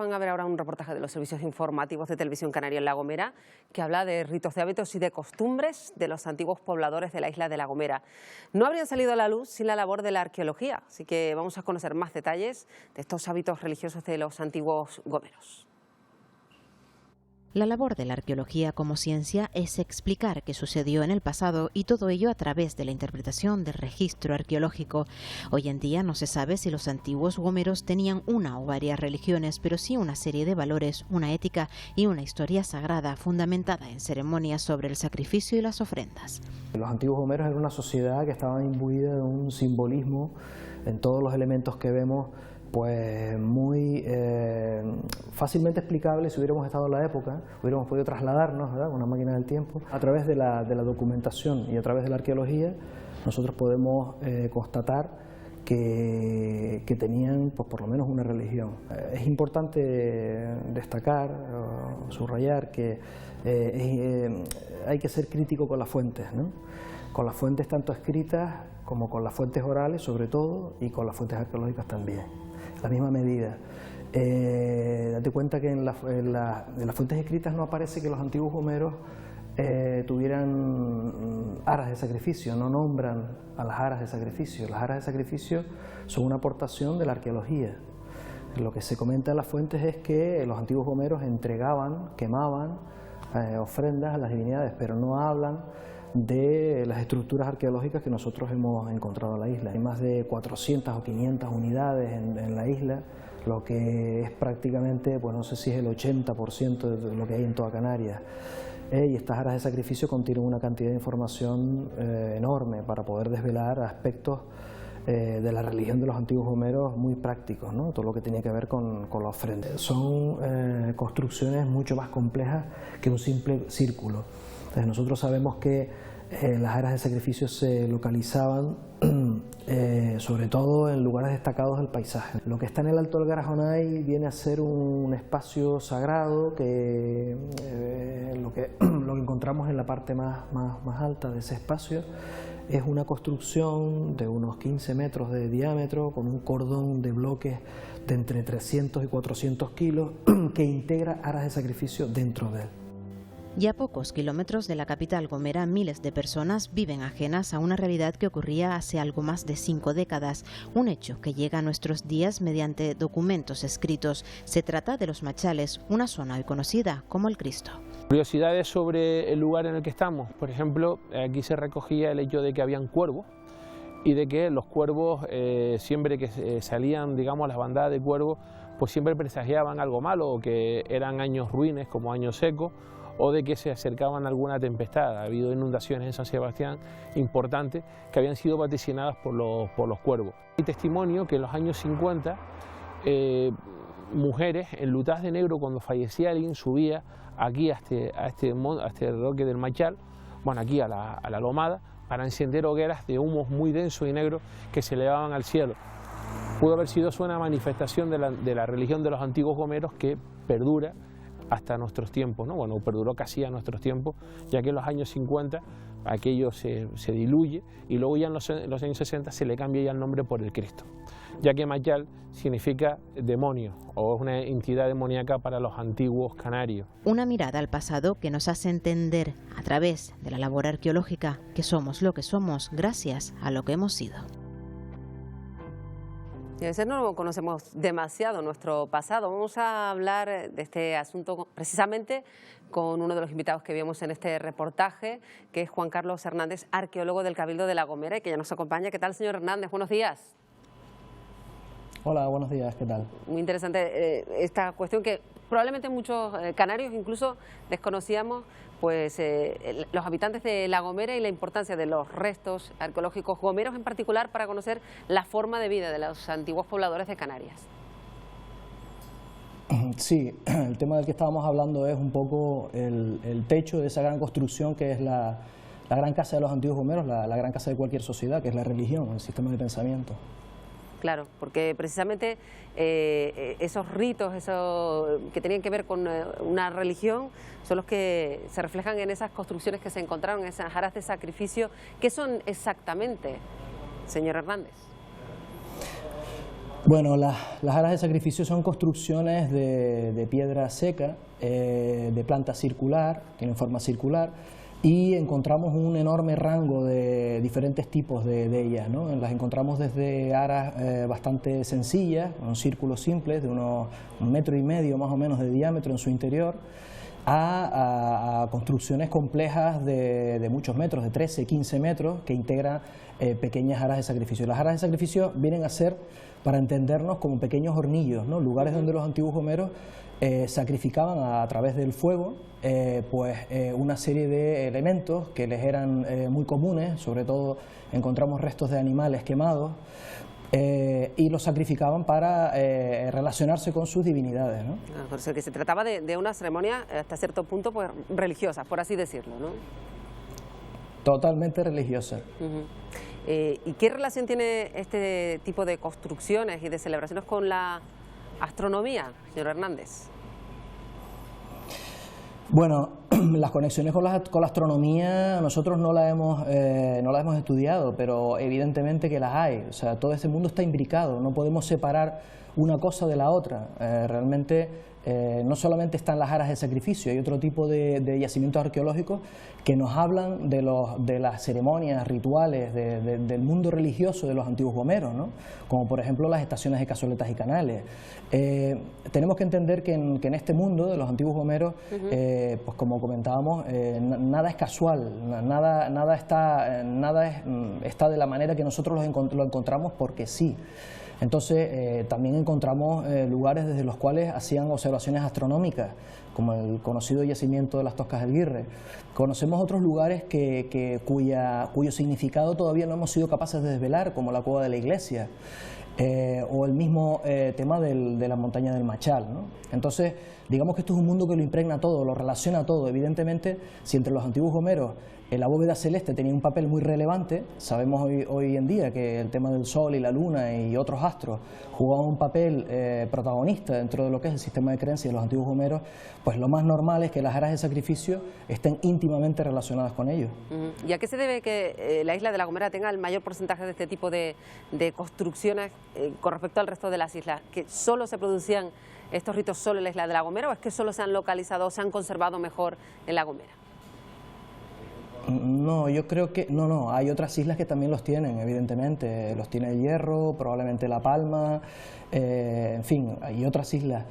Van a ver ahora un reportaje de los servicios informativos de Televisión Canaria en La Gomera que habla de ritos, de hábitos y de costumbres de los antiguos pobladores de la isla de La Gomera. No habrían salido a la luz sin la labor de la arqueología, así que vamos a conocer más detalles de estos hábitos religiosos de los antiguos gomeros. La labor de la arqueología como ciencia es explicar qué sucedió en el pasado y todo ello a través de la interpretación del registro arqueológico. Hoy en día no se sabe si los antiguos gomeros tenían una o varias religiones, pero sí una serie de valores, una ética y una historia sagrada fundamentada en ceremonias sobre el sacrificio y las ofrendas. Los antiguos gomeros eran una sociedad que estaba imbuida de un simbolismo en todos los elementos que vemos, pues muy fácilmente explicable. Si hubiéramos estado en la época, hubiéramos podido trasladarnos, ¿verdad?, con una máquina del tiempo. A través de la documentación y a través de la arqueología, nosotros podemos constatar que tenían, pues, por lo menos una religión. Es importante destacar, subrayar que hay que ser crítico con las fuentes, ¿no? Con las fuentes tanto escritas como con las fuentes orales, sobre todo, y con las fuentes arqueológicas también. La misma medida. Date cuenta que en las fuentes escritas no aparece que los antiguos gomeros tuvieran aras de sacrificio, no nombran a las aras de sacrificio. Las aras de sacrificio son una aportación de la arqueología. Lo que se comenta en las fuentes es que los antiguos gomeros entregaban, quemaban ofrendas a las divinidades, pero no hablan de las estructuras arqueológicas que nosotros hemos encontrado en la isla. Hay más de 400 o 500 unidades en la isla, lo que es prácticamente, pues no sé si es el 80% de lo que hay en toda Canarias. Y estas aras de sacrificio contienen una cantidad de información enorme para poder desvelar aspectos de la religión de los antiguos gomeros muy prácticos, ¿no? Todo lo que tenía que ver con la ofrenda. Son construcciones mucho más complejas que un simple círculo. Entonces nosotros sabemos que las aras de sacrificio se localizaban sobre todo en lugares destacados del paisaje. Lo que está en el Alto del Garajonay viene a ser un espacio sagrado que lo que encontramos en la parte más alta de ese espacio es una construcción de unos 15 metros de diámetro con un cordón de bloques de entre 300 y 400 kilos que integra aras de sacrificio dentro de él. Y a pocos kilómetros de la capital gomera, miles de personas viven ajenas a una realidad que ocurría hace algo más de 5 décadas, un hecho que llega a nuestros días mediante documentos escritos. Se trata de los Machales, una zona hoy conocida como el Cristo. Curiosidades sobre el lugar en el que estamos. Por ejemplo, aquí se recogía el hecho de que habían cuervos y de que los cuervos, siempre que salían, digamos, las bandadas de cuervos, pues siempre presagiaban algo malo, o que eran años ruines como años secos, o de que se acercaban a alguna tempestad. Ha habido inundaciones en San Sebastián importantes que habían sido vaticinadas por los cuervos. Hay testimonio que en los años 50 mujeres enlutadas de negro, cuando fallecía alguien, subía aquí a este roque del Machal, bueno, aquí a la lomada, para encender hogueras de humos muy densos y negros que se elevaban al cielo. Pudo haber sido una manifestación de la religión de los antiguos gomeros que perdura hasta nuestros tiempos, ¿no? Bueno, perduró casi a nuestros tiempos, ya que en los años 50 aquello se diluye y luego ya en los años 60 se le cambia ya el nombre por el Cristo, ya que Machal significa demonio o es una entidad demoníaca para los antiguos canarios. Una mirada al pasado que nos hace entender a través de la labor arqueológica que somos lo que somos gracias a lo que hemos sido. Y a veces no conocemos demasiado nuestro pasado. Vamos a hablar de este asunto precisamente con uno de los invitados que vimos en este reportaje, que es Juan Carlos Hernández, arqueólogo del Cabildo de La Gomera, y que ya nos acompaña. ¿Qué tal, señor Hernández? Buenos días. Hola, buenos días, ¿qué tal? Muy interesante esta cuestión que probablemente muchos canarios incluso desconocíamos, pues los habitantes de La Gomera y la importancia de los restos arqueológicos gomeros en particular para conocer la forma de vida de los antiguos pobladores de Canarias. Sí, el tema del que estábamos hablando es un poco el techo de esa gran construcción que es la gran casa de los antiguos gomeros, la gran casa de cualquier sociedad, que es la religión, el sistema de pensamiento. Claro, porque precisamente esos ritos, que tenían que ver con una religión, son los que se reflejan en esas construcciones que se encontraron, en esas aras de sacrificio. ¿Qué son exactamente, señor Hernández? Bueno, las aras de sacrificio son construcciones de piedra seca, de planta circular, tienen forma circular, y encontramos un enorme rango de diferentes tipos de ellas, ¿no? Las encontramos desde aras bastante sencillas, unos círculos simples de unos 1,5 metros más o menos de diámetro en su interior, a construcciones complejas de muchos metros, de 13, 15 metros, que integran pequeñas aras de sacrificio. Las aras de sacrificio vienen a ser, para entendernos, como pequeños hornillos, ¿no? Lugares donde los antiguos homeros sacrificaban a través del fuego una serie de elementos que les eran muy comunes, sobre todo encontramos restos de animales quemados, y los sacrificaban para relacionarse con sus divinidades, ¿no? Por eso que se trataba de una ceremonia hasta cierto punto pues, religiosa, por así decirlo, ¿no? Totalmente religiosa. ¿Y qué relación tiene este tipo de construcciones y de celebraciones con la astronomía, señor Hernández? Bueno, las conexiones con la astronomía nosotros no las hemos estudiado, pero evidentemente que las hay. O sea, todo este mundo está imbricado, no podemos separar una cosa de la otra. Realmente no solamente están las aras de sacrificio, hay otro tipo de yacimientos arqueológicos que nos hablan de las ceremonias, rituales, del mundo religioso de los antiguos homeros, ¿no? Como por ejemplo las estaciones de cazoletas y canales. Tenemos que entender que en este mundo de los antiguos homeros, pues como comentábamos, nada es casual, nada está de la manera que nosotros lo encontramos porque sí. Entonces también encontramos lugares desde los cuales hacían observaciones astronómicas, como el conocido yacimiento de las Toscas del Guirre. Conocemos otros lugares cuyo significado todavía no hemos sido capaces de desvelar, como la Cueva de la Iglesia, o el mismo tema de la montaña del Machal, ¿no? Entonces, digamos que esto es un mundo que lo impregna todo, lo relaciona todo. Evidentemente, si entre los antiguos homeros la bóveda celeste tenía un papel muy relevante, sabemos hoy en día que el tema del Sol y la Luna y otros astros jugaban un papel protagonista dentro de lo que es el sistema de creencias de los antiguos homeros, pues lo más normal es que las aras de sacrificio estén íntimamente relacionadas con ellos. ¿Y a qué se debe que la isla de La Gomera tenga el mayor porcentaje de este tipo de construcciones con respecto al resto de las islas? ¿Que solo se producían estos ritos solo en la isla de La Gomera o es que solo se han localizado o se han conservado mejor en La Gomera? No, yo creo que no, hay otras islas que también los tienen, evidentemente, los tiene el Hierro, probablemente La Palma, en fin, hay otras islas.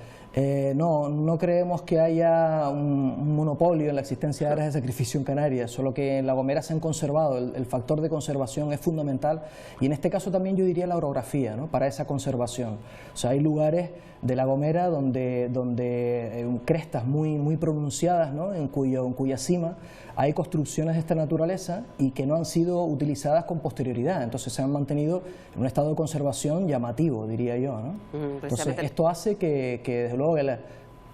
No creemos que haya un monopolio en la existencia de áreas de sacrificio en Canarias, solo que en La Gomera se han conservado, el factor de conservación es fundamental y en este caso también yo diría la orografía, ¿no? Para esa conservación. O sea, hay lugares de La Gomera donde crestas muy pronunciadas, ¿no? en cuya cima hay construcciones de esta naturaleza y que no han sido utilizadas con posterioridad, entonces se han mantenido en un estado de conservación llamativo, diría yo, ¿no? Entonces esto hace que desde luego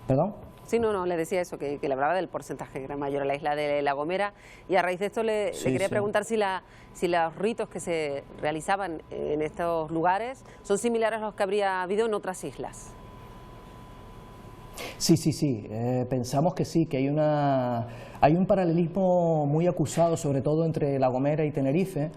¿Perdón? Sí, no, le decía eso, que le hablaba del porcentaje que era mayor a la isla de La Gomera y a raíz de esto le quería preguntar si los ritos que se realizaban en estos lugares son similares a los que habría habido en otras islas. Sí, pensamos que sí, que hay un paralelismo muy acusado, sobre todo entre La Gomera y Tenerife.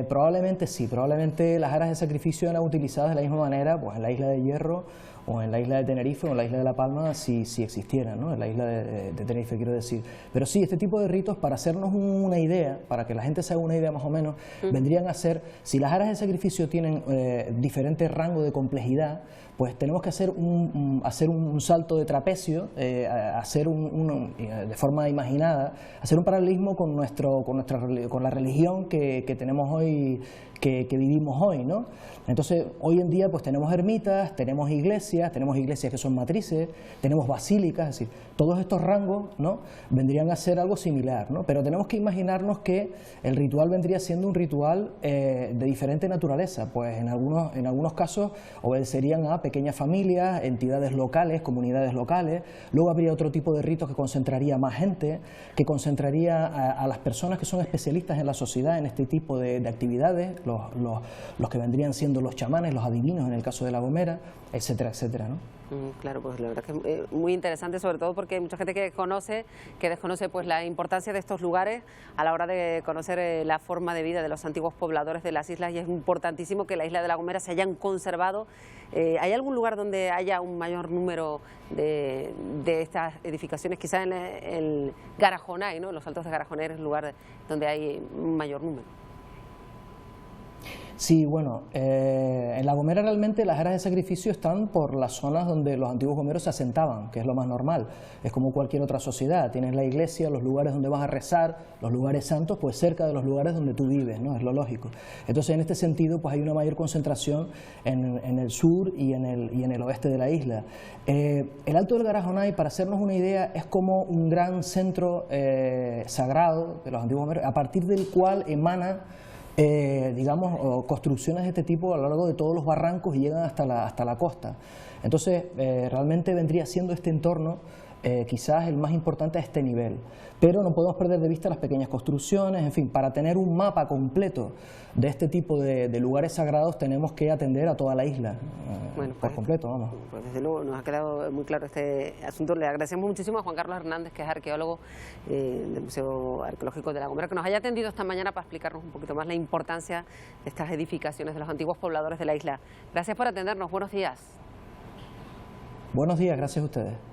Probablemente sí, probablemente las aras de sacrificio eran utilizadas de la misma manera pues en la isla de Hierro o en la isla de Tenerife o en la isla de La Palma si existieran, ¿no? En la isla de Tenerife quiero decir. Pero sí, este tipo de ritos, para hacernos una idea, para que la gente se haga una idea más o menos, vendrían a ser, si las aras de sacrificio tienen diferentes rangos de complejidad, pues tenemos que hacer un salto de trapecio, de forma imaginada, hacer un paralelismo con la religión que tenemos hoy, que vivimos hoy, ¿no? Entonces, hoy en día pues tenemos ermitas, tenemos iglesias que son matrices, tenemos basílicas, es decir, todos estos rangos, ¿no? vendrían a ser algo similar, ¿no? Pero tenemos que imaginarnos que el ritual vendría siendo un ritual de diferente naturaleza, pues en algunos casos obedecerían a pequeñas familias, entidades locales, comunidades locales, luego habría otro tipo de ritos que concentraría más gente, que concentraría a las personas que son especialistas en la sociedad en este tipo de actividades, los que vendrían siendo los chamanes, los adivinos en el caso de La Gomera, etcétera, etcétera, ¿no? Claro, pues la verdad que es muy interesante, sobre todo porque hay mucha gente que desconoce pues la importancia de estos lugares a la hora de conocer la forma de vida de los antiguos pobladores de las islas, y es importantísimo que la isla de La Gomera se hayan conservado. ¿Hay algún lugar donde haya un mayor número de estas edificaciones? Quizás en el Garajonay, ¿no? Los Altos de Garajonay es el lugar donde hay un mayor número. Sí, bueno, en La Gomera realmente las aras de sacrificio están por las zonas donde los antiguos gomeros se asentaban, que es lo más normal. Es como cualquier otra sociedad, tienes la iglesia, los lugares donde vas a rezar, los lugares santos, pues cerca de los lugares donde tú vives, ¿no? Es lo lógico. Entonces, en este sentido, pues hay una mayor concentración en el sur y en el oeste de la isla. El Alto del Garajonay, para hacernos una idea, es como un gran centro sagrado de los antiguos gomeros, a partir del cual emana digamos, construcciones de este tipo a lo largo de todos los barrancos y llegan hasta la costa. Entonces, realmente vendría siendo este entorno quizás el más importante a este nivel. Pero no podemos perder de vista las pequeñas construcciones, en fin, para tener un mapa completo de este tipo de lugares sagrados tenemos que atender a toda la isla, bueno, por completo, vamos. Pues desde luego nos ha quedado muy claro este asunto. Le agradecemos muchísimo a Juan Carlos Hernández, que es arqueólogo del Museo Arqueológico de La Gomera, que nos haya atendido esta mañana para explicarnos un poquito más la importancia de estas edificaciones de los antiguos pobladores de la isla. Gracias por atendernos, buenos días. Buenos días, gracias a ustedes.